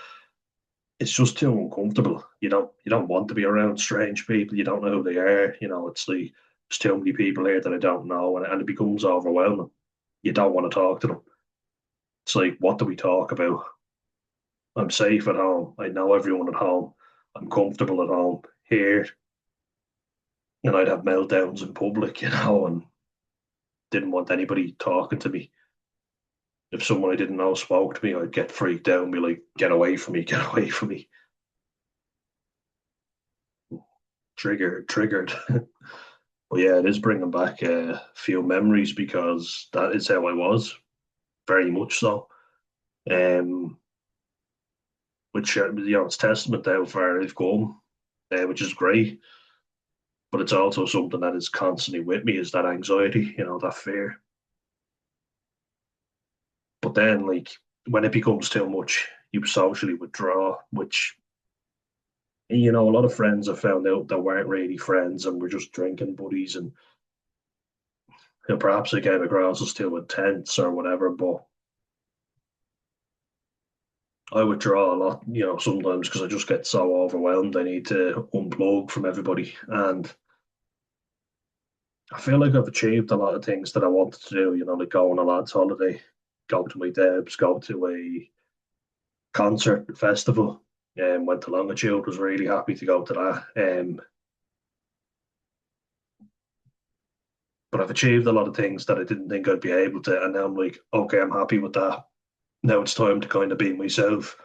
it's just too uncomfortable. You don't want to be around strange people. You don't know who they are. It's like there's too many people here that I don't know, and it becomes overwhelming. You don't want to talk to them. It's like, what do we talk about? I'm safe at home. I know everyone at home. I'm comfortable at home. Here, and I'd have meltdowns in public, and didn't want anybody talking to me. If someone I didn't know spoke to me, I'd get freaked out and be like, "Get away from me! Get away from me!" Triggered, triggered. But yeah, it is bringing back a few memories because that is how I was, very much so. Um, which it's testament to how far I've come, which is great. But it's also something that is constantly with me is that anxiety, that fear. But then, like when it becomes too much, you socially withdraw, which a lot of friends have found out that weren't really friends and were just drinking buddies, and perhaps it came across as too intense or whatever. But I withdraw a lot, sometimes because I just get so overwhelmed. I need to unplug from everybody. And I feel like I've achieved a lot of things that I wanted to do, like go on a lad's holiday, go to my Debs, go to a concert festival, and went to Longitude, was really happy to go to that. But I've achieved a lot of things that I didn't think I'd be able to. And now I'm like, okay, I'm happy with that. Now it's time to kind of be myself.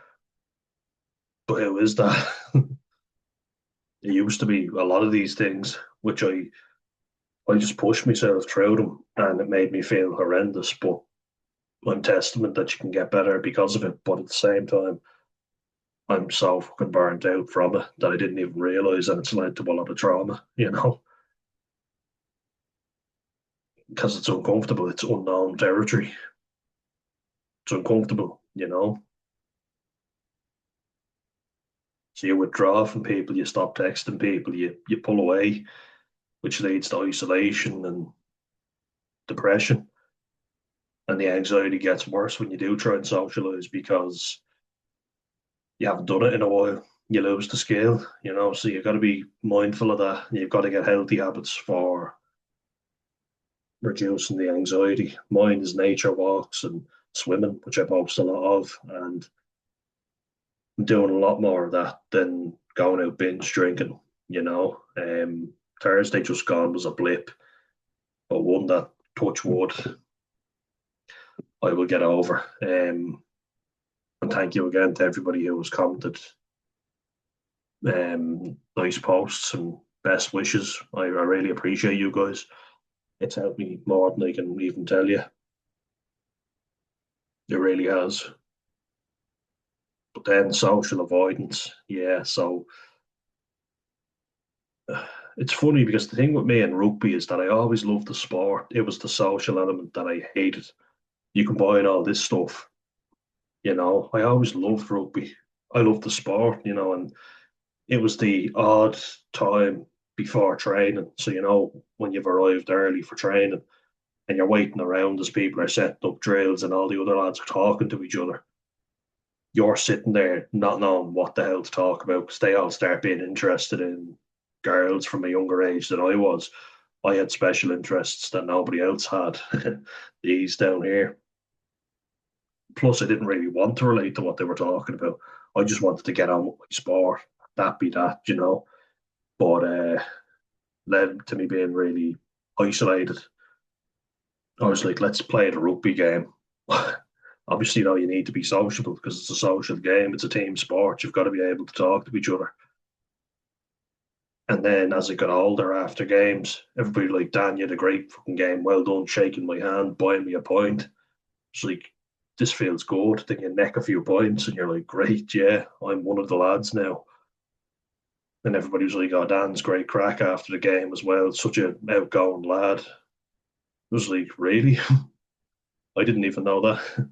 But who is that? It used to be a lot of these things, which I just pushed myself through them and it made me feel horrendous. But I'm testament that you can get better because of it. But at the same time, I'm so fucking burnt out from it that I didn't even realize that it's led to a lot of trauma, because it's uncomfortable. It's unknown territory. It's uncomfortable. So you withdraw from people, you stop texting people, you pull away, which leads to isolation and depression. And the anxiety gets worse when you do try and socialize because you haven't done it in a while. You lose the skill, so you've got to be mindful of that. You've got to get healthy habits for reducing the anxiety. Mine is nature walks and swimming, which I post a lot of, and I'm doing a lot more of that than going out binge drinking. Thursday just gone was a blip, but one that, touch wood, I will get over. And thank you again to everybody who has commented nice posts and best wishes. I really appreciate you guys. It's helped me more than I can even tell you. It really has. But then social avoidance, yeah. So it's funny because the thing with me and rugby is that I always loved the sport. It was the social element that I hated. You combine all this stuff, I always loved rugby. I loved the sport, and it was the odd time before training. So, when you've arrived early for training and you're waiting around as people are setting up drills and all the other lads are talking to each other, you're sitting there not knowing what the hell to talk about because they all start being interested in girls from a younger age than I was. I had special interests that nobody else had. These down here. Plus, I didn't really want to relate to what they were talking about. I just wanted to get on with my sport. That be that. But led to me being really isolated. I was like, let's play the rugby game. Obviously, you need to be sociable because it's a social game. It's a team sport. You've got to be able to talk to each other. And then as I got older after games, everybody like, Dan, you had a great fucking game. Well done, shaking my hand, buying me a point. It's like, this feels good. Then you neck a few points and you're like, great, yeah, I'm one of the lads now. And everybody was like, oh, Dan's great crack after the game as well. Such an outgoing lad. It was like, really? I didn't even know that.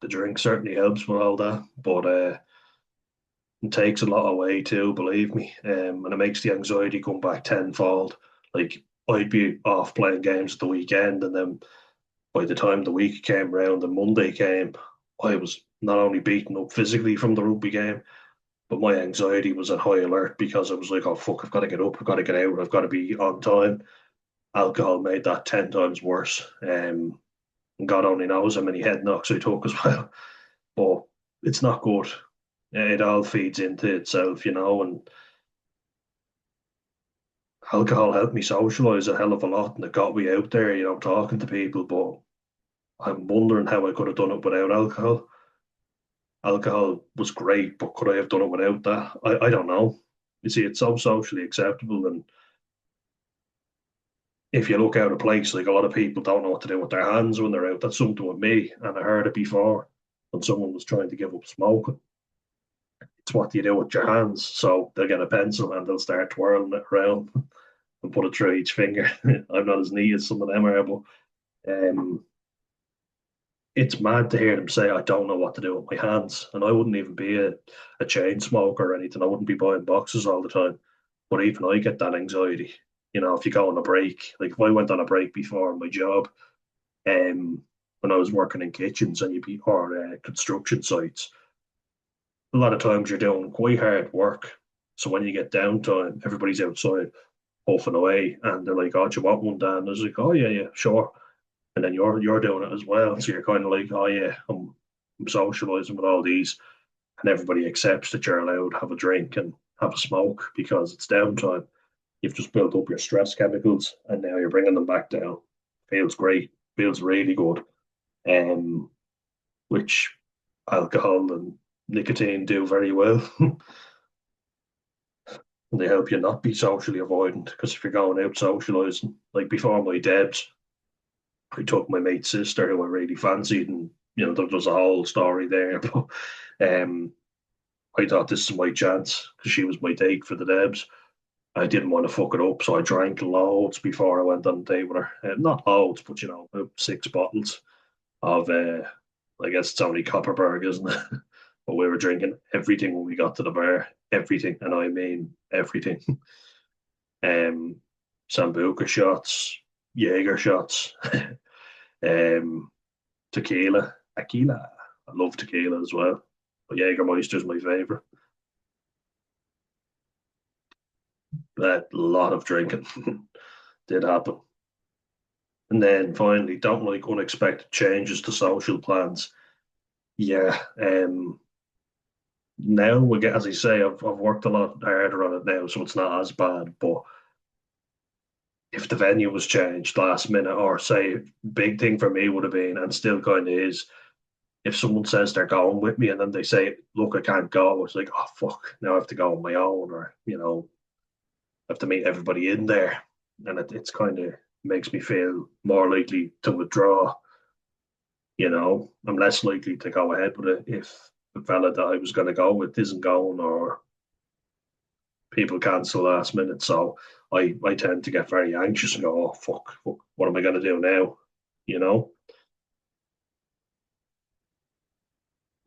The drink certainly helps with all that, but it takes a lot away too, believe me. And it makes the anxiety come back tenfold. Like, I'd be off playing games at the weekend, and then By the time the week came round and Monday came, I was not only beaten up physically from the rugby game, but my anxiety was at high alert because I was like, oh fuck, I've got to get up, I've got to get out, I've got to be on time. Alcohol made that 10 times worse. And God only knows how many head knocks I took as well. But it's not good. It all feeds into itself, and alcohol helped me socialize a hell of a lot and it got me out there, talking to people. But I'm wondering how I could have done it without alcohol. Alcohol was great, but could I have done it without that? I don't know. You see, it's so socially acceptable. And if you look out of place, like a lot of people don't know what to do with their hands when they're out. That's something with me. And I heard it before when someone was trying to give up smoking. It's what do you do with your hands? So they'll get a pencil and they'll start twirling it around and put it through each finger. I'm not as neat as some of them are, but um, it's mad to hear them say, I don't know what to do with my hands. And I wouldn't even be a chain smoker or anything. I wouldn't be buying boxes all the time. But even I get that anxiety. If you go on a break, like if I went on a break before my job, when I was working in kitchens and or construction sites, a lot of times you're doing quite hard work. So when you get downtime, everybody's outside puffing away, and they're like, "Oh, do you want one, Dan?" I was like, "Oh yeah, yeah, sure." And then you're doing it as well, so you're kind of like, "Oh yeah, I'm socializing with all these," and everybody accepts that you're allowed to have a drink and have a smoke because it's downtime. You've just built up your stress chemicals, and now you're bringing them back down. Feels great, feels really good. Um, which alcohol and nicotine do very well. And they help you not be socially avoidant. Because if you're going out socializing, like before my debs, I took my mate's sister who I really fancied, and there was a whole story there. But I thought this is my chance because she was my date for the debs. I didn't want to fuck it up, so I drank loads before I went on a date with her. Not loads, but about 6 bottles of I guess it's only Copperberg, isn't it? But we were drinking everything when we got to the bar, everything, and I mean everything. um, Sambuca shots, Jaeger shots, um, tequila, tequila. I love tequila as well, but Jägermeister is my favorite. A lot of drinking did happen. And then finally, don't like unexpected changes to social plans. Yeah, now we get, as I say, I've worked a lot harder on it now, so it's not as bad. But if the venue was changed last minute, or say, big thing for me would have been, and still kind of is, if someone says they're going with me and then they say, "Look, I can't go," it's like, "Oh fuck, now I have to go on my own," or I have to meet everybody in there, and it's kind of makes me feel more likely to withdraw. I'm less likely to go ahead with it if the fella that I was going to go with isn't going, or people cancel last minute. So I tend to get very anxious and go, oh fuck, what am I going to do now? You know,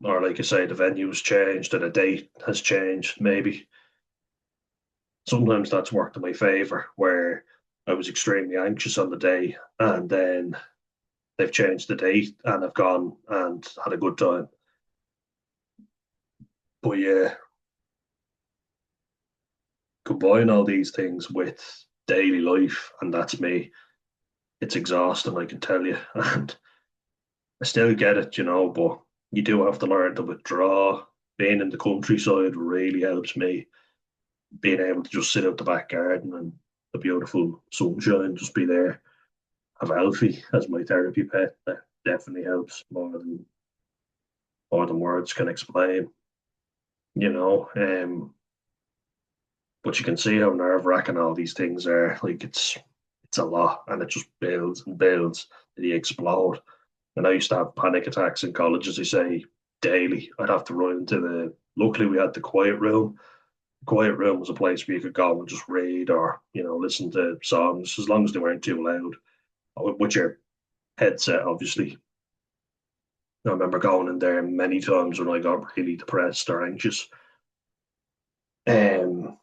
or like I say, the venue's changed and a date has changed. Maybe sometimes that's worked in my favor, where I was extremely anxious on the day, and then they've changed the date, and I've gone and had a good time. But yeah, combine all these things with daily life, and that's me. It's exhausting, I can tell you. And I still get it, but you do have to learn to withdraw. Being in the countryside really helps me. Being able to just sit out the back garden and the beautiful sunshine, just be there. Have Alfie as my therapy pet. That definitely helps more than words can explain. You know, but you can see how nerve wracking all these things are. Like it's a lot, and it just builds and builds. And you explode. And I used to have panic attacks in college, as I say, daily. I'd have to run into the. Luckily, we had the quiet room. The quiet room was a place where you could go and just read or listen to songs as long as they weren't too loud. With your headset, obviously. I remember going in there many times when I got really depressed or anxious, um,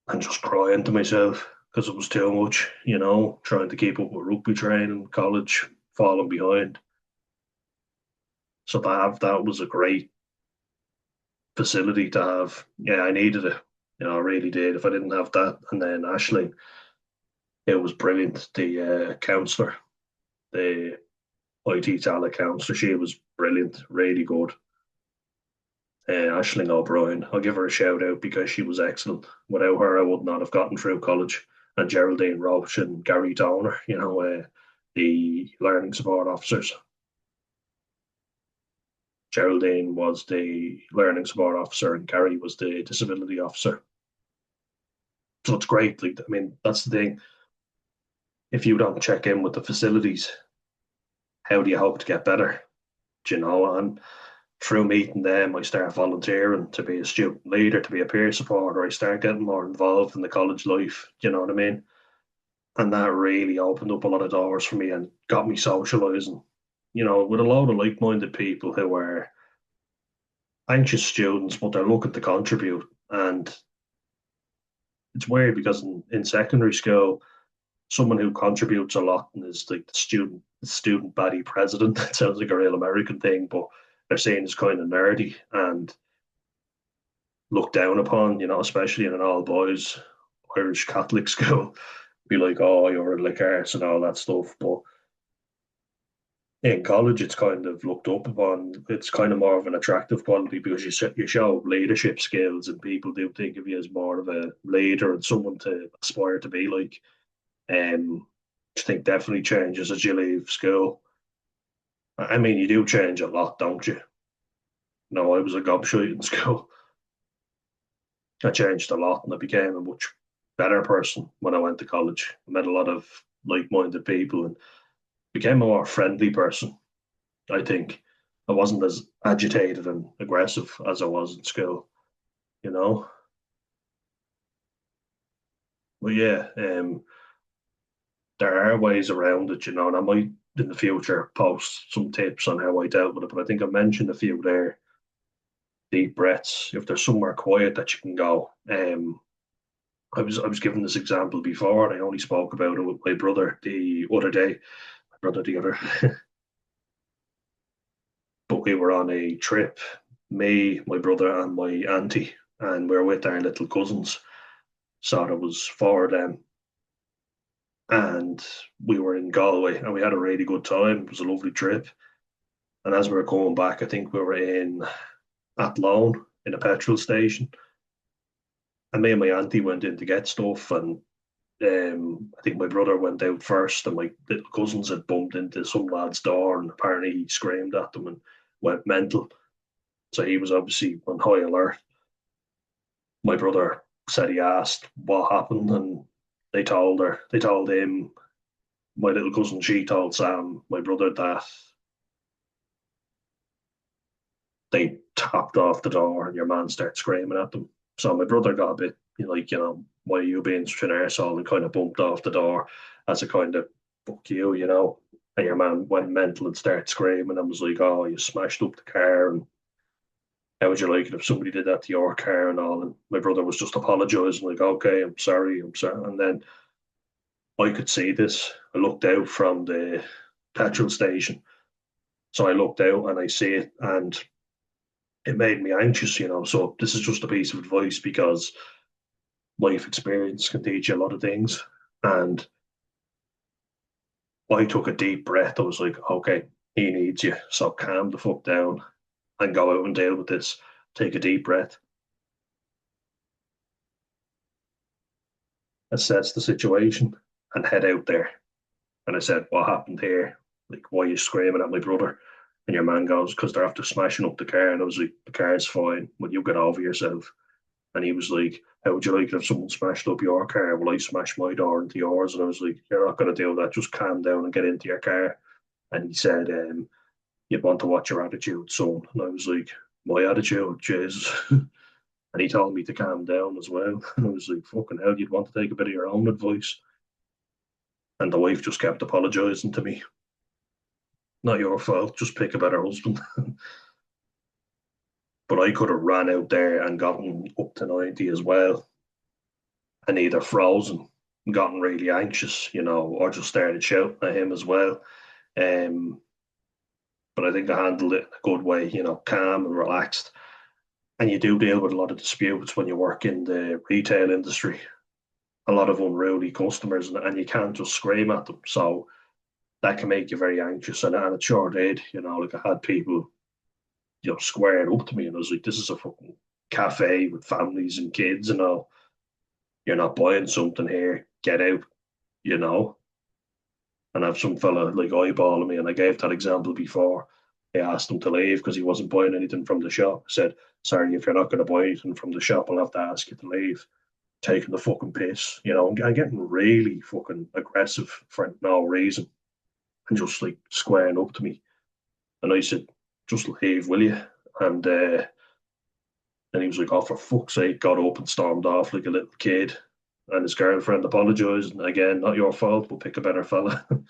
and just crying to myself because it was too much. Trying to keep up with rugby training, college, falling behind. So that was a great facility to have. Yeah, I needed it. I really did. If I didn't have that, and then Ashley, it was brilliant. The counselor, the IT talent counselor, she was brilliant, really good. Ashling O'Brien, I'll give her a shout out because she was excellent. Without her, I would not have gotten through college. And Geraldine Roach and Gary Donner, the learning support officers. Geraldine was the learning support officer and Gary was the disability officer. So it's great. Like, I mean, that's the thing. If you don't check in with the facilities, how do you hope to get better? Do you know? And through meeting them, I start volunteering to be a student leader, to be a peer supporter. I start getting more involved in the college life. You know what I mean? And that really opened up a lot of doors for me and got me socializing. With a load of like-minded people who are anxious students, but they're looking to contribute. And it's weird because in secondary school, someone who contributes a lot and is like the student body president. It sounds like a real American thing, but they're seen as kind of nerdy and looked down upon, especially in an all boys Irish Catholic school. Be like, oh, you're like arts and all that stuff. But in college, it's kind of looked up upon. It's kind of more of an attractive quality because you show leadership skills and people do think of you as more of a leader and someone to aspire to be like. I think definitely changes as you leave school. I mean, you do change a lot, don't you? No, I was a gobshite in school. I changed a lot and I became a much better person when I went to college. I met a lot of like-minded people and became a more friendly person. I think I wasn't as agitated and aggressive as I was in school, you know. But yeah, there are ways around it, and I might in the future post some tips on how I dealt with it. But I think I mentioned a few there. Deep breaths. If there's somewhere quiet that you can go. I was given this example before, and I only spoke about it with my brother the other day. My brother the other, but we were on a trip. Me, my brother, and my auntie, and we were with our little cousins. So there was four of them, and we were in Galway, and we had a really good time. It was a lovely trip. And as we were coming back, I think we were in Athlone in a petrol station, and me and my auntie went in to get stuff, and I think my brother went out first, and my little cousins had bumped into some lad's door, and apparently he screamed at them and went mental. So he was obviously on high alert. My brother said he asked what happened, and they told him, my little cousin, she told Sam, my brother, that they tapped off the door and your man started screaming at them. So my brother got a bit like, why are you being such an arsehole, and kind of bumped off the door as a kind of fuck you. And your man went mental and started screaming and was like, oh, you smashed up the car, and how would you like it if somebody did that to your car and all? And my brother was just apologizing, like, okay, I'm sorry, I'm sorry. And then I could see this. I looked out from the petrol station. So I looked out and I see it, and it made me anxious. So this is just a piece of advice because life experience can teach you a lot of things. And I took a deep breath. I was like, okay, he needs you. So calm the fuck down and go out and deal with this. Take a deep breath, assess the situation, and head out there. And I said, what happened here? Like, why are you screaming at my brother? And your man goes, because they're after smashing up the car. And I was like, the car's fine. Will you get over yourself? And he was like, how would you like it if someone smashed up your car? Well, I smashed my door into yours. And I was like, you're not going to do that. Just calm down and get into your car. And he said, you'd want to watch your attitude, son. And I was like, my attitude, Jesus. And he told me to calm down as well. And I was like, fucking hell, you'd want to take a bit of your own advice. And the wife just kept apologizing to me. Not your fault, just pick a better husband. But I could have ran out there and gotten up to 90 as well, and either frozen, gotten really anxious, or just started shouting at him as well. Um, but I think I handled it in a good way, calm and relaxed. And you do deal with a lot of disputes when you work in the retail industry. A lot of unruly customers, and you can't just scream at them. So that can make you very anxious. And it sure did. Like I had people, squared up to me, and I was like, "This is a fucking cafe with families and kids, and all. You're not buying something here. Get out." You know. And I have some fella like eyeballing me, and I gave that example before. I asked him to leave because he wasn't buying anything from the shop. I said, "Sorry, if you're not going to buy anything from the shop, I'll have to ask you to leave." Taking the fucking piss, and getting really fucking aggressive for no reason, and just like squaring up to me. And I said, "Just leave, will you?" And then he was like, "Oh, for fuck's sake," got up and stormed off like a little kid. And his girlfriend apologized. And again, not your fault, we'll pick a better fella. And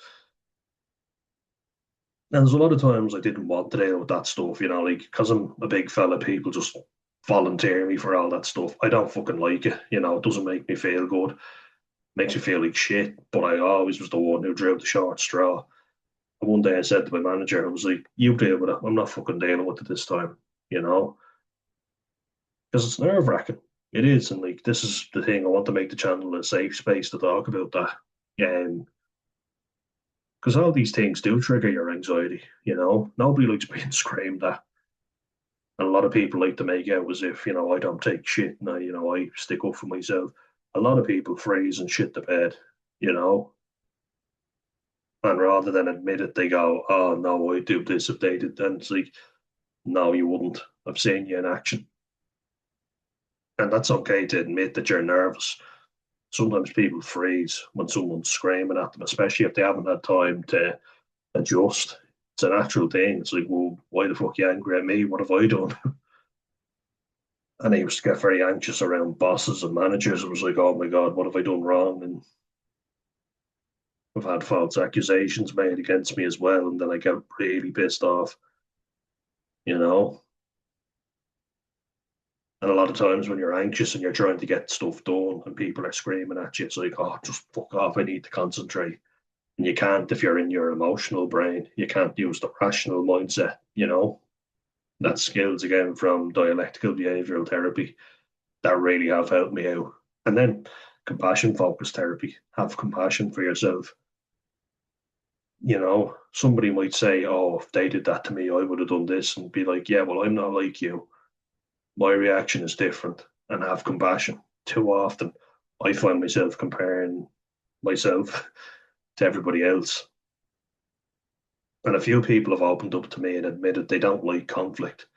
there's a lot of times I didn't want to deal with that stuff, like because I'm a big fella, people just volunteer me for all that stuff. I don't fucking like it, it doesn't make me feel good. Makes me feel like shit, but I always was the one who drew the short straw. And one day I said to my manager, I was like, "You deal with it. I'm not fucking dealing with it this time, you know, because it's nerve wracking. It is. And like, this is the thing. I want to make the channel a safe space to talk about that. Um, because all these things do trigger your anxiety, Nobody likes being screamed at. And a lot of people like to make out as if, I don't take shit and I stick up for myself. A lot of people freeze and shit the bed, you know, and rather than admit it, they go, "Oh no, I'd do this if they did." Then it's like, "No, you wouldn't. I've seen you in action." And that's okay to admit that you're nervous. Sometimes people freeze when someone's screaming at them, especially if they haven't had time to adjust. It's a natural thing. It's like, "Well, why the fuck are you angry at me? What have I done?" And I used to get very anxious around bosses and managers. It was like, "Oh my God, what have I done wrong?" And I've had false accusations made against me as well. And then I get really pissed off, you know? And a lot of times when you're anxious and you're trying to get stuff done and people are screaming at you, it's like, "Oh, just fuck off. I need to concentrate." And you can't if you're in your emotional brain. You can't use the rational mindset. That's skills again from dialectical behavioral therapy that really have helped me out. And then compassion focused therapy. Have compassion for yourself. Somebody might say, "Oh, if they did that to me, I would have done this," and be like, "Yeah, well, I'm not like you. My reaction is different," and have compassion. Too often, I find myself comparing myself to everybody else. And a few people have opened up to me and admitted they don't like conflict.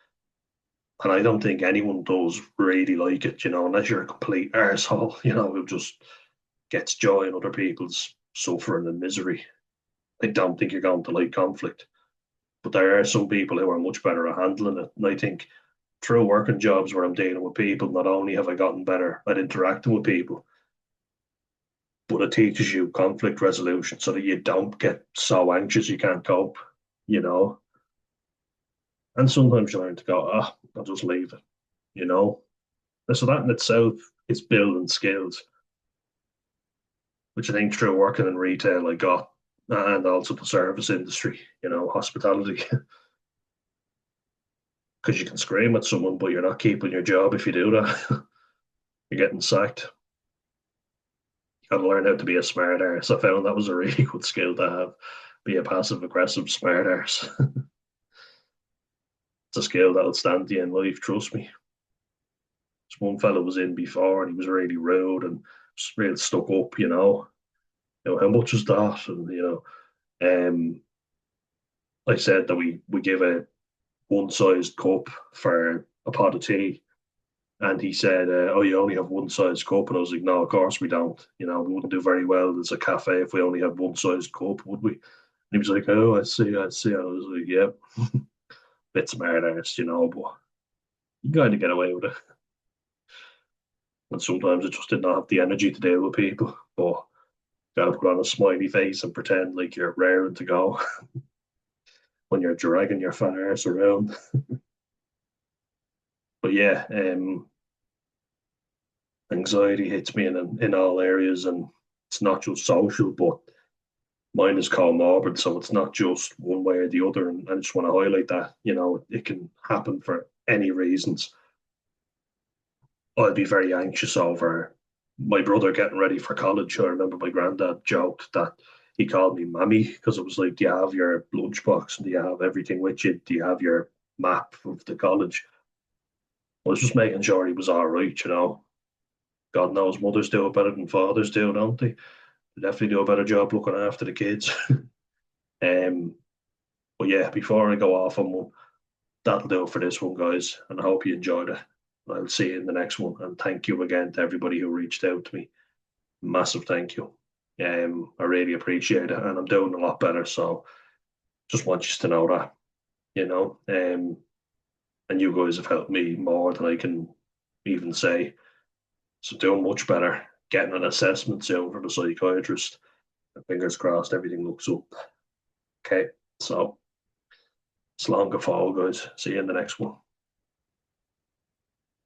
And I don't think anyone does really like it, unless you're a complete arsehole, who just gets joy in other people's suffering and misery. I don't think you're going to like conflict. But there are some people who are much better at handling it. And I think through working jobs where I'm dealing with people, not only have I gotten better at interacting with people, but it teaches you conflict resolution so that you don't get so anxious you can't cope, you know. And sometimes you learn to go, I'll just leave it, you know. And so that in itself is building skills, which I think through working in retail I got, and also the service industry, hospitality. Because you can scream at someone, but you're not keeping your job if you do that. You're getting sacked. You got to learn how to be a smart arse. I found that was a really good skill to have. Be a passive aggressive smart arse. It's a skill that'll stand you in life, trust me. This one fellow was in before and he was really rude and just real stuck up, how much was that? And I said that we give a one-sized cup for a pot of tea. And he said, "Oh, you only have one size cup." And I was like, "No, of course we don't. We wouldn't do very well as a cafe if we only had one size cup, would we?" And he was like, "Oh, I see, I see." I was like, "Yeah, bit smart ass, but you kind of get away with it." And sometimes I just did not have the energy to deal with people, but gotta put on a smiley face and pretend like you're raring to go when you're dragging your fat ass around. But yeah, anxiety hits me in all areas, and it's not just social, but Mine is comorbid, so it's not just one way or the other. And I just want to highlight that, it can happen for any reasons. I'd be very anxious over my brother getting ready for college. I remember my granddad joked that he called me mammy because it was like, do you have your lunchbox and do you have everything with you? Do you have your map of the college? I was just making sure he was all right. God knows mothers do it better than fathers do, don't they? They definitely do a better job looking after the kids. um, but yeah, before I go off on one, that'll do it for this one, guys. And I hope you enjoyed it. I'll see you in the next one. And thank you again to everybody who reached out to me. Massive thank you. I really appreciate it, and I'm doing a lot better. So just want you to know that, you know. And you guys have helped me more than I can even say. So doing much better. Getting an assessment soon from the psychiatrist. And fingers crossed, everything looks up. Okay, so it's long fall, guys. See you in the next one.